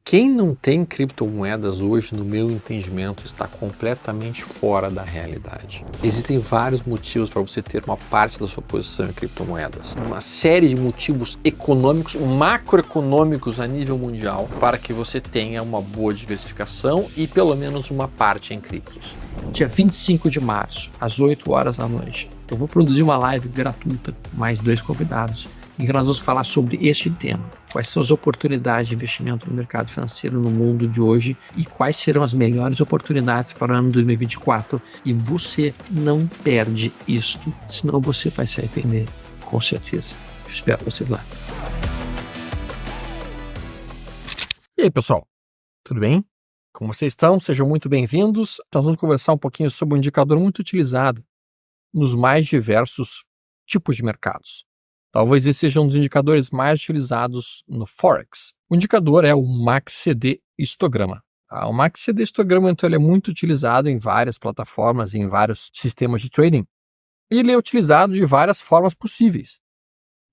Quem não tem criptomoedas hoje, no meu entendimento, está completamente fora da realidade. Existem vários motivos para você ter uma parte da sua posição em criptomoedas. Uma série de motivos econômicos, macroeconômicos a nível mundial, para que você tenha uma boa diversificação e pelo menos uma parte em criptos. Dia 25 de março, às 8 horas da noite, eu vou produzir uma live gratuita, mais 2 convidados, em que nós vamos falar sobre este tema. Quais são as oportunidades de investimento no mercado financeiro no mundo de hoje e quais serão as melhores oportunidades para o ano 2024. E você não perde isto, senão você vai se arrepender, com certeza. Eu espero vocês lá. E aí, pessoal? Tudo bem? Como vocês estão? Sejam muito bem-vindos. Nós vamos conversar um pouquinho sobre um indicador muito utilizado nos mais diversos tipos de mercados. Talvez esse seja um dos indicadores mais utilizados no Forex. O indicador é o MACD histograma. O MACD histograma, então, ele é muito utilizado em várias plataformas, em vários sistemas de trading. E ele é utilizado de várias formas possíveis.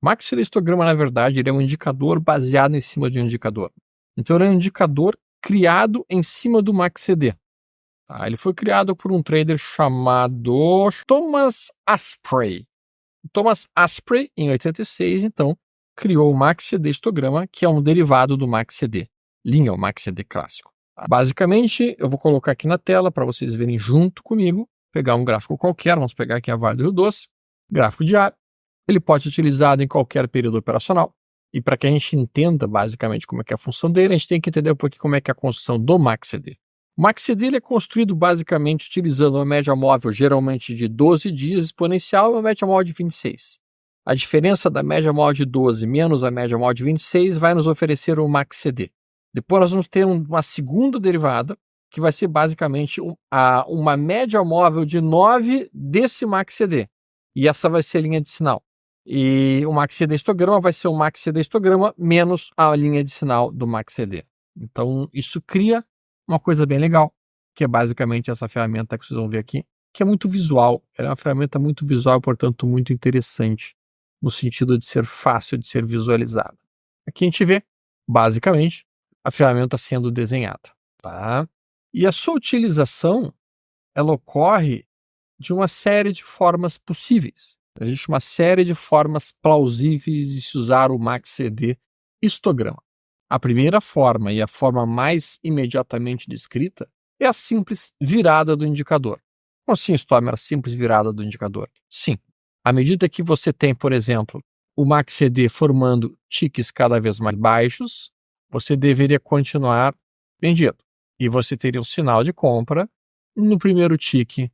O MACD histograma, na verdade, ele é um indicador baseado em cima de um indicador. Então, ele é um indicador criado em cima do MACD. Ele foi criado por um trader chamado Thomas Asprey. Thomas Asprey, em 86, então, criou o MACD histograma, que é um derivado do MACD, linha o MACD clássico. Basicamente, eu vou colocar aqui na tela para vocês verem junto comigo, pegar um gráfico qualquer, vamos pegar aqui a Vale do Rio Doce, gráfico diário. Ele pode ser utilizado em qualquer período operacional. E para que a gente entenda basicamente como é que é a função dele, a gente tem que entender um pouquinho como é que é a construção do MACD. O MACD ele é construído basicamente utilizando uma média móvel geralmente de 12 dias exponencial e uma média móvel de 26. A diferença da média móvel de 12 menos a média móvel de 26 vai nos oferecer o MACD. Depois nós vamos ter uma segunda derivada, que vai ser basicamente uma média móvel de 9 desse MACD. E essa vai ser a linha de sinal. E o MACD histograma vai ser o MACD histograma menos a linha de sinal do MACD. Então isso cria uma coisa bem legal, que é basicamente essa ferramenta que vocês vão ver aqui, que é muito visual. Ela é uma ferramenta muito visual, portanto, muito interessante, no sentido de ser fácil de ser visualizada. Aqui a gente vê, basicamente, a ferramenta sendo desenhada. Tá? E a sua utilização, ela ocorre de uma série de formas possíveis. Existe uma série de formas plausíveis de se usar o MACD histograma. A primeira forma e a forma mais imediatamente descrita é a simples virada do indicador. Como assim, Storm, a simples virada do indicador? Sim. À medida que você tem, por exemplo, o MACD formando tiques cada vez mais baixos, você deveria continuar vendido. E você teria um sinal de compra no primeiro tique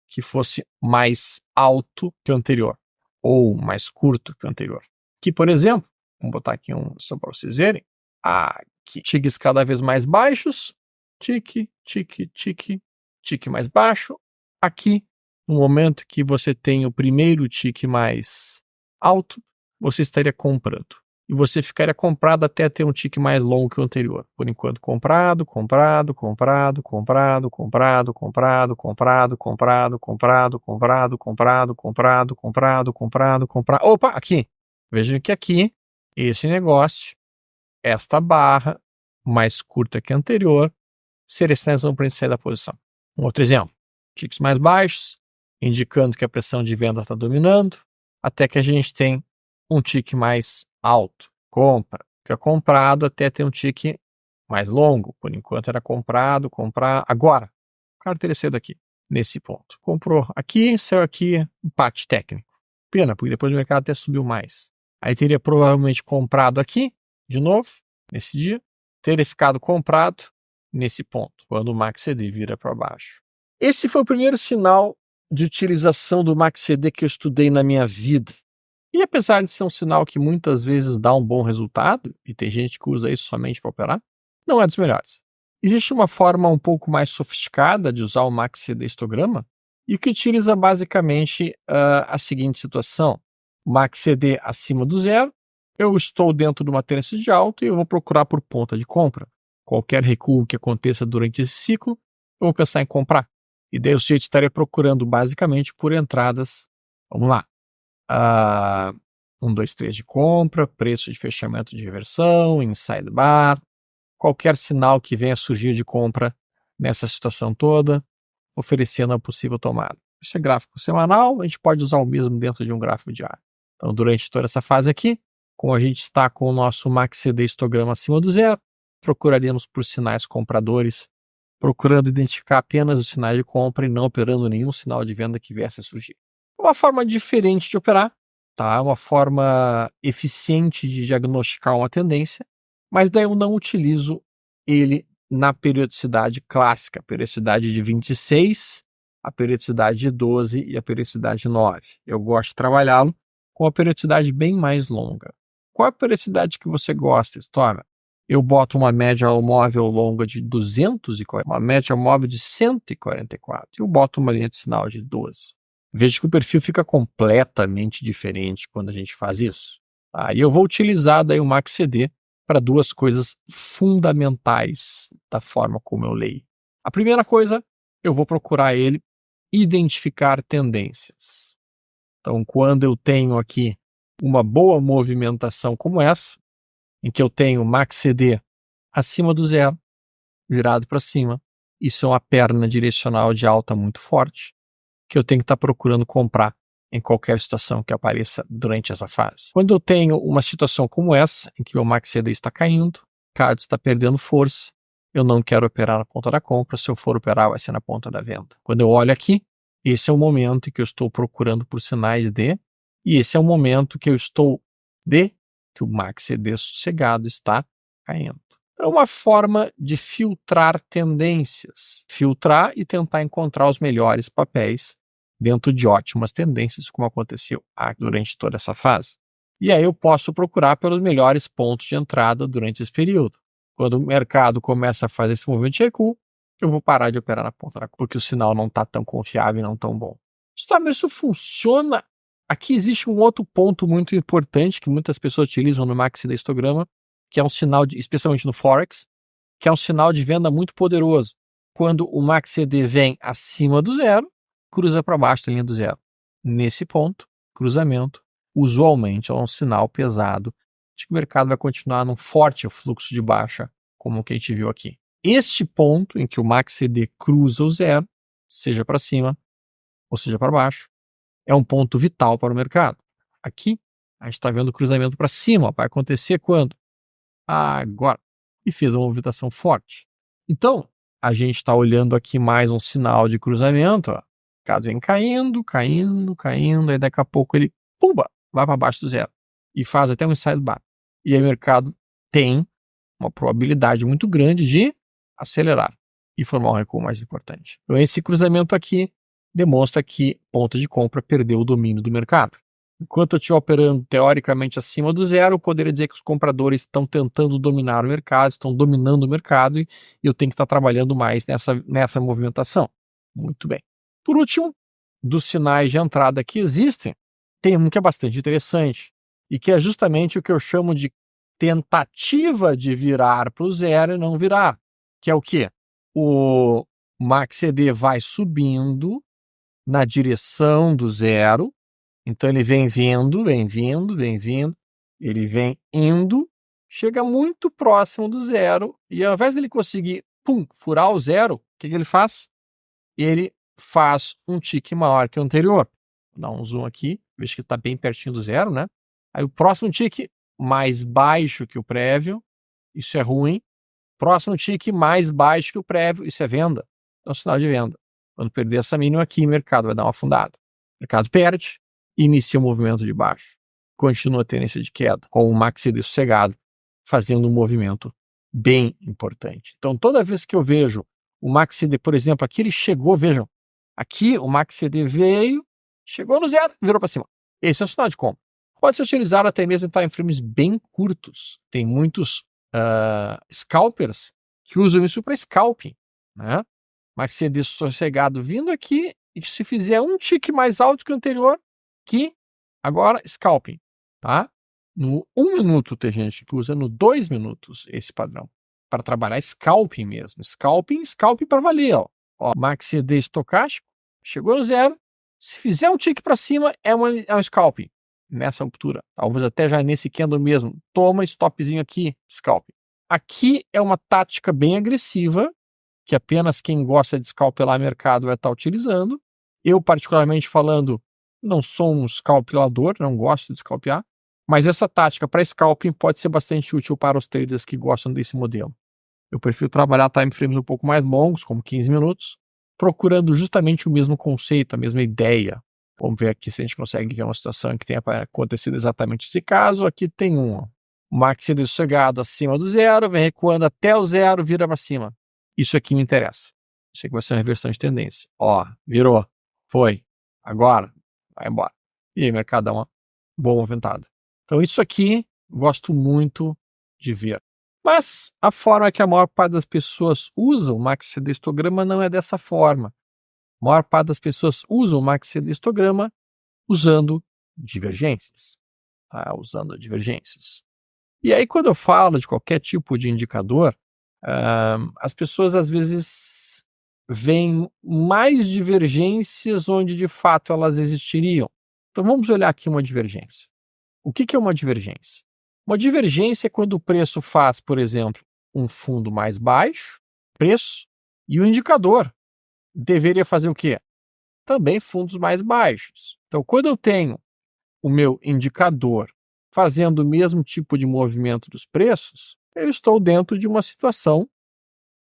que fosse mais alto que o anterior, ou mais curto que o anterior. Que, por exemplo, vamos botar aqui só para vocês verem, aqui, tiques cada vez mais baixos, tique, tique, tique, tique mais baixo. Aqui, no momento que você tem o primeiro tique mais alto, você estaria comprando. E você ficaria comprado até ter um tique mais longo que o anterior. Por enquanto, comprado, comprado, comprado, comprado, comprado, comprado, comprado, comprado, comprado, comprado, comprado, comprado, comprado, comprado, comprado. Opa, aqui. Vejam que aqui, esse negócio, esta barra, mais curta que a anterior, seria sinalização para a gente sair da posição. Um outro exemplo, tiques mais baixos, indicando que a pressão de venda está dominando, até que a gente tem um tique mais alto, compra, fica comprado até ter um tique mais longo, por enquanto era comprado, comprar, agora, o cara teria saído aqui, nesse ponto. Comprou aqui, saiu aqui, empate técnico. Pena, porque depois o mercado até subiu mais. Aí teria provavelmente comprado aqui, de novo, nesse dia, teria ficado comprado nesse ponto, quando o MACD vira para baixo. Esse foi o primeiro sinal de utilização do MACD que eu estudei na minha vida. E apesar de ser um sinal que muitas vezes dá um bom resultado, e tem gente que usa isso somente para operar, não é dos melhores. Existe uma forma um pouco mais sofisticada de usar o MACD histograma, e que utiliza basicamente a seguinte situação. O MACD acima do zero, eu estou dentro de uma tendência de alta e eu vou procurar por ponta de compra. Qualquer recuo que aconteça durante esse ciclo, eu vou pensar em comprar. E daí eu estaria procurando basicamente por entradas. Vamos lá. 1, 2, 3 de compra, preço de fechamento de reversão, inside bar, qualquer sinal que venha surgir de compra nessa situação toda, oferecendo a possível tomada. Isso é gráfico semanal, a gente pode usar o mesmo dentro de um gráfico diário. Então, durante toda essa fase aqui, como a gente está com o nosso MACD histograma acima do zero, procuraríamos por sinais compradores, procurando identificar apenas os sinais de compra e não operando nenhum sinal de venda que viesse a surgir. Uma forma diferente de operar, tá? Uma forma eficiente de diagnosticar uma tendência, mas daí eu não utilizo ele na periodicidade clássica, a periodicidade de 26, a periodicidade de 12 e a periodicidade de 9. Eu gosto de trabalhá-lo com a periodicidade bem mais longa. Qual é a periodicidade que você gosta, Stormer? Eu boto uma média móvel longa de 240, uma média móvel de 144 e eu boto uma linha de sinal de 12. Veja que o perfil fica completamente diferente quando a gente faz isso. E eu vou utilizar daí o MACD para duas coisas fundamentais da forma como eu leio. A primeira coisa, eu vou procurar ele identificar tendências. Então, quando eu tenho aqui uma boa movimentação como essa, em que eu tenho MACD acima do zero, virado para cima, isso é uma perna direcional de alta muito forte, que eu tenho que estar procurando comprar em qualquer situação que apareça durante essa fase. Quando eu tenho uma situação como essa, em que meu MACD está caindo, CAD está perdendo força, eu não quero operar na ponta da compra, se eu for operar vai ser na ponta da venda. Quando eu olho aqui, esse é o momento em que eu estou procurando por sinais de, e esse é o momento que eu estou que o MACD sossegado está caindo. É uma forma de filtrar tendências, filtrar e tentar encontrar os melhores papéis dentro de ótimas tendências, como aconteceu durante toda essa fase. E aí eu posso procurar pelos melhores pontos de entrada durante esse período. Quando o mercado começa a fazer esse movimento de recuo, eu vou parar de operar na ponta da porque o sinal não está tão confiável e não tão bom. Isso funciona. Aqui existe um outro ponto muito importante que muitas pessoas utilizam no MACD histograma, que é um sinal, especialmente no Forex, que é um sinal de venda muito poderoso. Quando o MACD vem acima do zero, cruza para baixo da linha do zero. Nesse ponto, cruzamento, usualmente é um sinal pesado de que o mercado vai continuar num forte fluxo de baixa, como o que a gente viu aqui. Este ponto em que o MACD cruza o zero, seja para cima ou seja para baixo, é um ponto vital para o mercado. Aqui, a gente está vendo o cruzamento para cima. Vai acontecer quando? Agora. E fez uma movimentação forte. Então, a gente está olhando aqui mais um sinal de cruzamento. Ó. O mercado vem caindo, caindo, caindo, e daqui a pouco ele, pumba, vai para baixo do zero. E faz até um inside bar. E aí o mercado tem uma probabilidade muito grande de acelerar e formar um recuo mais importante. Então, esse cruzamento aqui demonstra que ponta de compra perdeu o domínio do mercado. Enquanto eu estiver operando teoricamente acima do zero, eu poderia dizer que os compradores estão tentando dominar o mercado, estão dominando o mercado e eu tenho que estar trabalhando mais nessa movimentação. Muito bem. Por último, dos sinais de entrada que existem, tem um que é bastante interessante e que é justamente o que eu chamo de tentativa de virar para o zero e não virar, que é o quê? O MACD vai subindo na direção do zero, então ele vem vindo, ele vem indo, chega muito próximo do zero, e ao invés dele conseguir, furar o zero, o que ele faz? Ele faz um tique maior que o anterior. Vou dar um zoom aqui, veja que está bem pertinho do zero, né? Aí o próximo tique mais baixo que o prévio, isso é ruim. Próximo tique mais baixo que o prévio, isso é venda. É um sinal de venda. Quando perder essa mínima aqui, o mercado vai dar uma afundada. O mercado perde, inicia o movimento de baixo. Continua a tendência de queda, com o MACD sossegado, fazendo um movimento bem importante. Então, toda vez que eu vejo o MACD, por exemplo, aqui ele chegou, vejam, aqui o MACD veio, chegou no zero, virou para cima. Esse é um sinal de compra. Pode ser utilizado até mesmo em time frames bem curtos. Tem muitos scalpers que usam isso para scalping, né? MACD sossegado vindo aqui e se fizer um tique mais alto que o anterior, que agora scalping, tá? No 1 minuto tem gente que usa no 2 minutos esse padrão para trabalhar scalping mesmo. Scalping para valer, ó. MACD estocástico chegou no zero, se fizer um tique para cima é um scalping nessa altura. Talvez até já nesse candle mesmo. Toma stopzinho aqui, scalping. Aqui é uma tática bem agressiva, que apenas quem gosta de escalpelar mercado vai estar utilizando. Eu, particularmente falando, não sou um escalpelador, não gosto de escalpear, mas essa tática para scalping pode ser bastante útil para os traders que gostam desse modelo. Eu prefiro trabalhar time frames um pouco mais longos, como 15 minutos, procurando justamente o mesmo conceito, a mesma ideia. Vamos ver aqui se a gente consegue ver uma situação em que tenha acontecido exatamente esse caso. Aqui tem um MACD sossegado acima do zero, vem recuando até o zero, vira para cima. Isso aqui me interessa. Isso aqui vai ser uma reversão de tendência. Ó, virou, foi, agora, vai embora. E aí o mercado dá uma boa movimentada. Então isso aqui, gosto muito de ver. Mas a forma que a maior parte das pessoas usam o MACD histograma não é dessa forma. A maior parte das pessoas usam o MACD histograma usando divergências. Tá? Usando divergências. E aí quando eu falo de qualquer tipo de indicador, as pessoas às vezes veem mais divergências onde de fato elas existiriam. Então vamos olhar aqui uma divergência. O que é uma divergência? Uma divergência é quando o preço faz, por exemplo, um fundo mais baixo, preço, e o indicador deveria fazer o quê? Também fundos mais baixos. Então, quando eu tenho o meu indicador fazendo o mesmo tipo de movimento dos preços, eu estou dentro de uma situação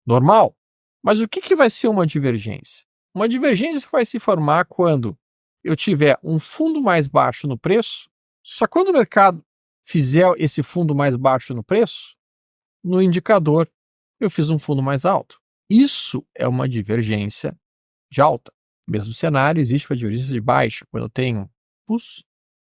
normal. Mas o que vai ser uma divergência? Uma divergência vai se formar quando eu tiver um fundo mais baixo no preço, só quando o mercado fizer esse fundo mais baixo no preço, no indicador eu fiz um fundo mais alto. Isso é uma divergência de alta. No mesmo cenário, existe uma divergência de baixa, quando eu tenho topos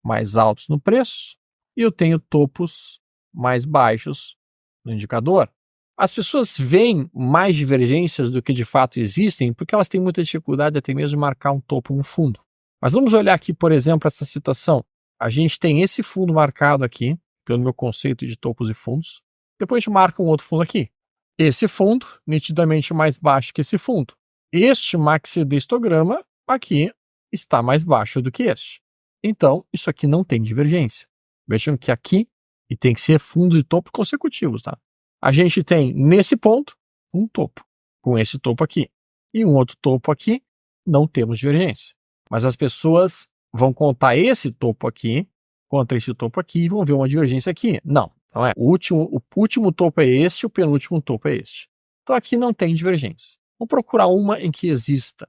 mais altos no preço e eu tenho topos mais baixos no indicador. As pessoas veem mais divergências do que de fato existem porque elas têm muita dificuldade até mesmo de marcar um topo no fundo. Mas vamos olhar aqui, por exemplo, essa situação. A gente tem esse fundo marcado aqui, pelo meu conceito de topos e fundos. Depois a gente marca um outro fundo aqui. Esse fundo, nitidamente mais baixo que esse fundo. Este MACD histograma aqui está mais baixo do que este. Então, isso aqui não tem divergência. Vejam que aqui, e tem que ser fundo e topo consecutivos, tá? A gente tem, nesse ponto, um topo, com esse topo aqui. E um outro topo aqui, não temos divergência. Mas as pessoas vão contar esse topo aqui contra esse topo aqui e vão ver uma divergência aqui. Não é. O último topo é este, o penúltimo topo é este. Então aqui não tem divergência. Vamos procurar uma em que exista.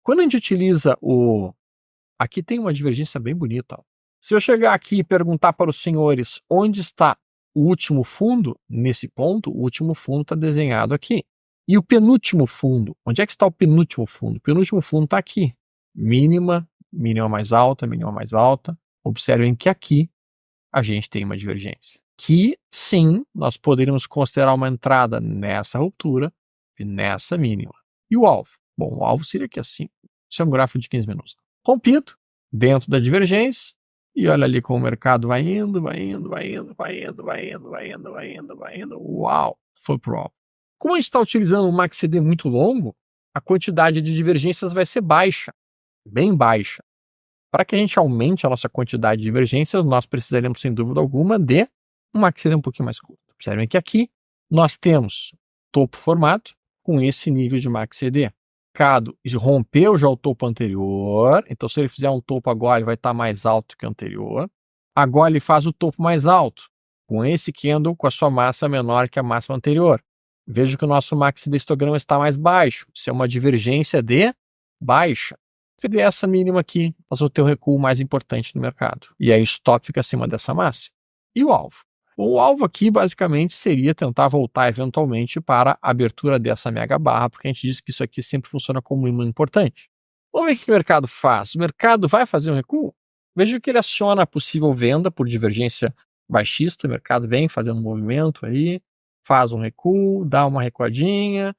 Quando a gente utiliza o... Aqui tem uma divergência bem bonita. Ó. Se eu chegar aqui e perguntar para os senhores onde está o último fundo, nesse ponto, o último fundo está desenhado aqui. E o penúltimo fundo, onde é que está o penúltimo fundo? O penúltimo fundo está aqui. Mínima, mínima mais alta, mínima mais alta. Observem que aqui a gente tem uma divergência. Que, sim, nós poderíamos considerar uma entrada nessa ruptura e nessa mínima. E o alvo? Bom, o alvo seria aqui assim. Isso é um gráfico de 15 minutos. Rompido, dentro da divergência, e olha ali como o mercado vai indo, vai indo, vai indo, vai indo, vai indo, vai indo, vai indo, vai indo. Uau, foi pro alvo. Como a gente está utilizando um MACD muito longo, a quantidade de divergências vai ser baixa, bem baixa. Para que a gente aumente a nossa quantidade de divergências, nós precisaremos, sem dúvida alguma, de um MACD um pouquinho mais curto. Observem que aqui nós temos topo formado com esse nível de MACD. O mercado rompeu já o topo anterior, então se ele fizer um topo agora, ele vai estar mais alto que o anterior. Agora ele faz o topo mais alto, com esse candle com a sua massa menor que a máxima anterior. Veja que o nosso MACD histograma está mais baixo. Isso é uma divergência de baixa. Se perder essa mínima aqui, nós vamos ter um recuo mais importante no mercado. E aí o stop fica acima dessa massa. E o alvo? O alvo aqui, basicamente, seria tentar voltar eventualmente para a abertura dessa mega barra, porque a gente disse que isso aqui sempre funciona como um importante. Vamos ver o que o mercado faz. O mercado vai fazer um recuo? Veja que ele aciona a possível venda por divergência baixista. O mercado vem fazendo um movimento aí, faz um recuo, dá uma recuadinha,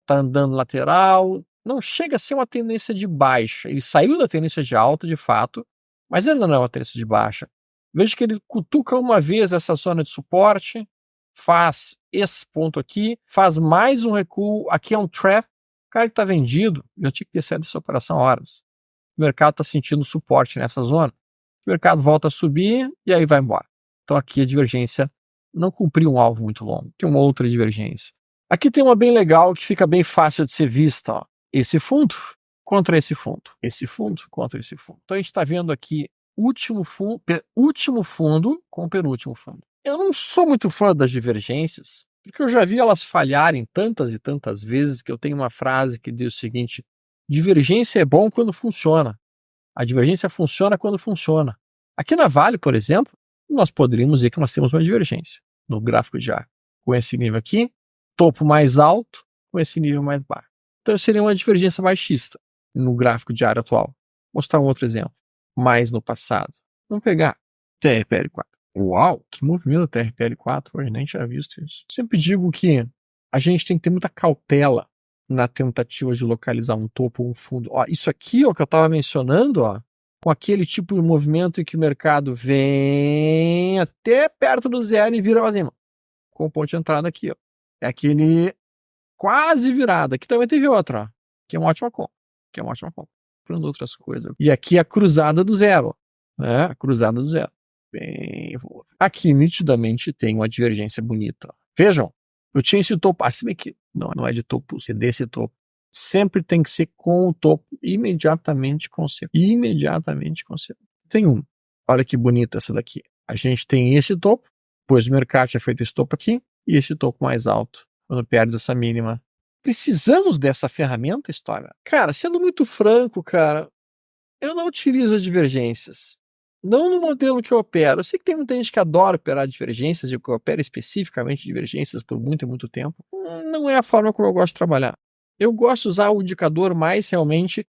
está andando lateral. Não chega a ser uma tendência de baixa. Ele saiu da tendência de alta, de fato, mas ainda não é uma tendência de baixa. Veja que ele cutuca uma vez essa zona de suporte, faz esse ponto aqui, faz mais um recuo, aqui é um trap, o cara que está vendido, já tinha que ter saído dessa operação há horas. O mercado está sentindo suporte nessa zona, o mercado volta a subir e aí vai embora. Então aqui a divergência não cumprir um alvo muito longo. Tem uma outra divergência. Aqui tem uma bem legal que fica bem fácil de ser vista. Ó. Esse fundo contra esse fundo. Esse fundo contra esse fundo. Então a gente está vendo aqui último fundo com penúltimo fundo. Eu não sou muito fã das divergências, porque eu já vi elas falharem tantas e tantas vezes que eu tenho uma frase que diz o seguinte: divergência é bom quando funciona. A divergência funciona quando funciona. Aqui na Vale, por exemplo, nós poderíamos dizer que nós temos uma divergência no gráfico diário. Com esse nível aqui, topo mais alto, com esse nível mais baixo. Então seria uma divergência baixista no gráfico diário atual. Vou mostrar um outro exemplo. Mais no passado. Vamos pegar TRPL4. Uau, que movimento TRPL4, hoje nem tinha visto isso. Sempre digo que a gente tem que ter muita cautela na tentativa de localizar um topo ou um fundo. Ó, isso aqui ó, que eu estava mencionando, ó, com aquele tipo de movimento em que o mercado vem até perto do zero e vira para cima. Com o ponto de entrada aqui. Ó. É aquele quase virado. Aqui também teve outro, ó, que é uma ótima compra. Que é uma ótima compra. Comprando outras coisas. E aqui a cruzada do zero. Né? A cruzada do zero. Bem, aqui nitidamente tem uma divergência bonita. Ó. Vejam, eu tinha esse topo. Se bem que não é de topo, se desse topo. Sempre tem que ser com o topo imediatamente consecutivo. Imediatamente consecutivo. Tem um. Olha que bonita essa daqui. A gente tem esse topo, pois o mercado tinha feito esse topo aqui, e esse topo mais alto, quando perde essa mínima. Precisamos dessa ferramenta, história? Cara, sendo muito franco, cara, eu não utilizo as divergências. Não no modelo que eu opero. Eu sei que tem muita gente que adora operar divergências e que opera especificamente divergências por muito e muito tempo. Não é a forma como eu gosto de trabalhar. Eu gosto de usar o indicador mais realmente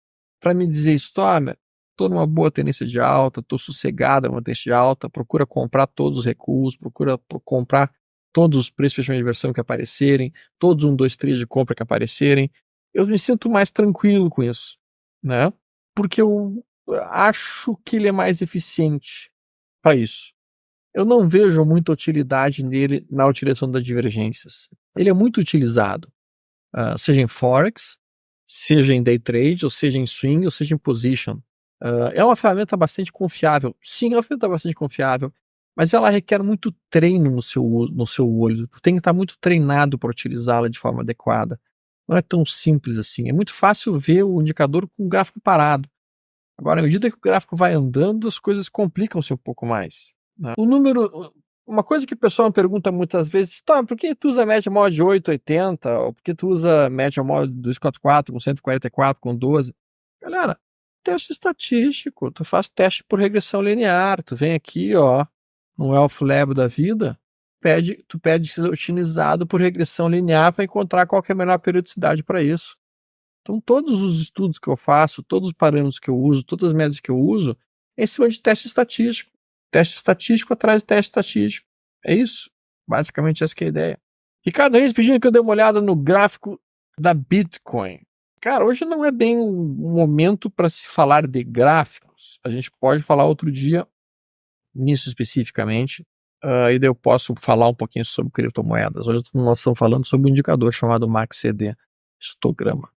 para me dizer, história, estou numa boa tendência de alta, estou sossegado numa tendência de alta, procura comprar todos os recursos, procura comprar todos os preços de fechamento de versão que aparecerem, todos 1, 2, 3 de compra que aparecerem. Eu me sinto mais tranquilo com isso, né? Porque eu acho que ele é mais eficiente para isso. Eu não vejo muita utilidade nele na utilização das divergências. Ele é muito utilizado, seja em Forex, seja em Day Trade, ou seja em Swing, ou seja em Position. É uma ferramenta bastante confiável. Sim, é uma ferramenta bastante confiável, mas ela requer muito treino no seu olho. Tem que estar muito treinado para utilizá-la de forma adequada. Não é tão simples assim. É muito fácil ver o indicador com o gráfico parado. Agora, à medida que o gráfico vai andando, as coisas complicam-se um pouco mais. Né? Uma coisa que o pessoal me pergunta muitas vezes, tá, por que tu usa média móvel de 8,80? Ou por que tu usa média móvel de 244, com 144, com 12? Galera, teste estatístico, tu faz teste por regressão linear, tu vem aqui, ó, no Elf Lab da vida, tu pede ser otimizado por regressão linear para encontrar qual que é a melhor periodicidade para isso. Então, todos os estudos que eu faço, todos os parâmetros que eu uso, todas as médias que eu uso, é em cima de teste estatístico. Teste estatístico atrás de teste estatístico. É isso. Basicamente, essa que é a ideia. Ricardo Reis pedindo que eu dê uma olhada no gráfico da Bitcoin. Cara, hoje não é bem um momento para se falar de gráficos. A gente pode falar outro dia nisso especificamente. E daí eu posso falar um pouquinho sobre criptomoedas. Hoje nós estamos falando sobre um indicador chamado MACD, histograma.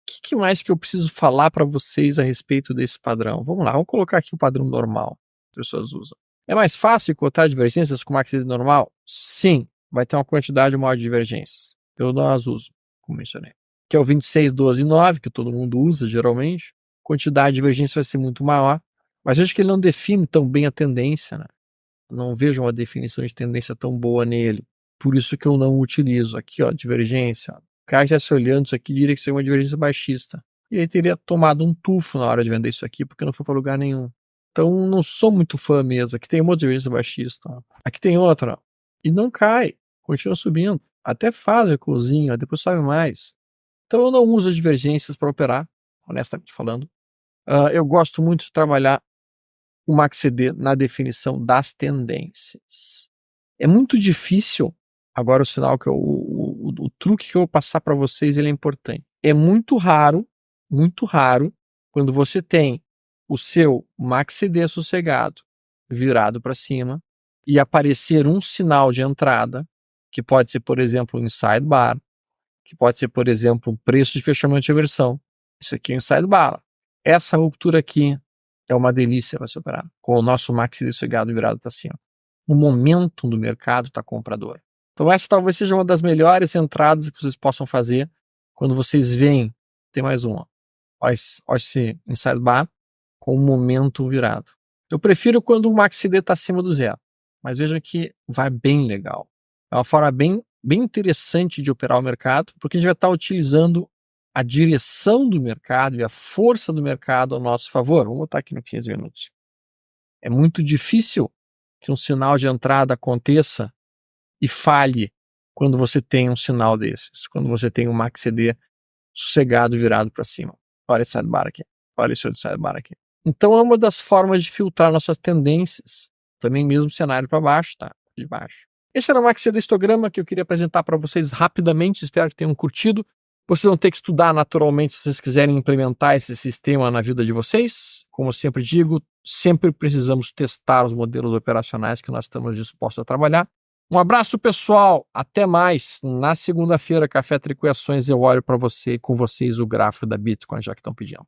Que mais que eu preciso falar para vocês a respeito desse padrão? Vamos lá, vamos colocar aqui o padrão normal que as pessoas usam. É mais fácil encontrar divergências com MACD normal? Sim, vai ter uma quantidade maior de divergências. Eu não as uso, como mencionei. Que é o 26, 12 e 9, que todo mundo usa geralmente. A quantidade de divergência vai ser muito maior, mas eu acho que ele não define tão bem a tendência, né? Não vejo uma definição de tendência tão boa nele. Por isso que eu não utilizo. Aqui, ó, divergência. O cara já se olhando isso aqui diria que isso é uma divergência baixista. E aí teria tomado um tufo na hora de vender isso aqui, porque não foi para lugar nenhum. Então não sou muito fã mesmo. Aqui tem uma divergência baixista. Ó. Aqui tem outra. Ó. E não cai. Continua subindo. Até faz o recuozinho, depois sobe mais. Então eu não uso as divergências para operar, honestamente falando. Eu gosto muito de trabalhar o MACD na definição das tendências. É muito difícil. Agora o truque que eu vou passar para vocês, ele é importante. É muito raro, quando você tem o seu MACD sossegado virado para cima e aparecer um sinal de entrada, que pode ser, por exemplo, um inside bar, que pode ser, por exemplo, um preço de fechamento de aversão. Isso aqui é um inside bar. Essa ruptura aqui é uma delícia para se operar, com o nosso MACD sossegado virado para cima. o momento do mercado está comprador. Então essa talvez seja uma das melhores entradas que vocês possam fazer quando vocês veem, tem mais uma, olha esse inside bar com o momento virado. Eu prefiro quando o MACD está acima do zero, mas veja que vai bem legal. É uma forma bem interessante de operar o mercado, porque a gente vai estar utilizando a direção do mercado e a força do mercado ao nosso favor. Vamos botar aqui no 15 minutos. É muito difícil que um sinal de entrada aconteça e falhe quando você tem um sinal desses, quando você tem um MACD sossegado virado para cima. Olha esse sidebar aqui, olha esse outro sidebar aqui. Então é uma das formas de filtrar nossas tendências, também mesmo cenário para baixo, tá? De baixo. Esse era o MACD histograma que eu queria apresentar para vocês rapidamente, espero que tenham curtido. Vocês vão ter que estudar naturalmente se vocês quiserem implementar esse sistema na vida de vocês. Como eu sempre digo, sempre precisamos testar os modelos operacionais que nós estamos dispostos a trabalhar. Um abraço, pessoal. Até mais. Na segunda-feira, Café Trico e Ações, eu olho para você e com vocês o gráfico da Bitcoin, já que estão pedindo.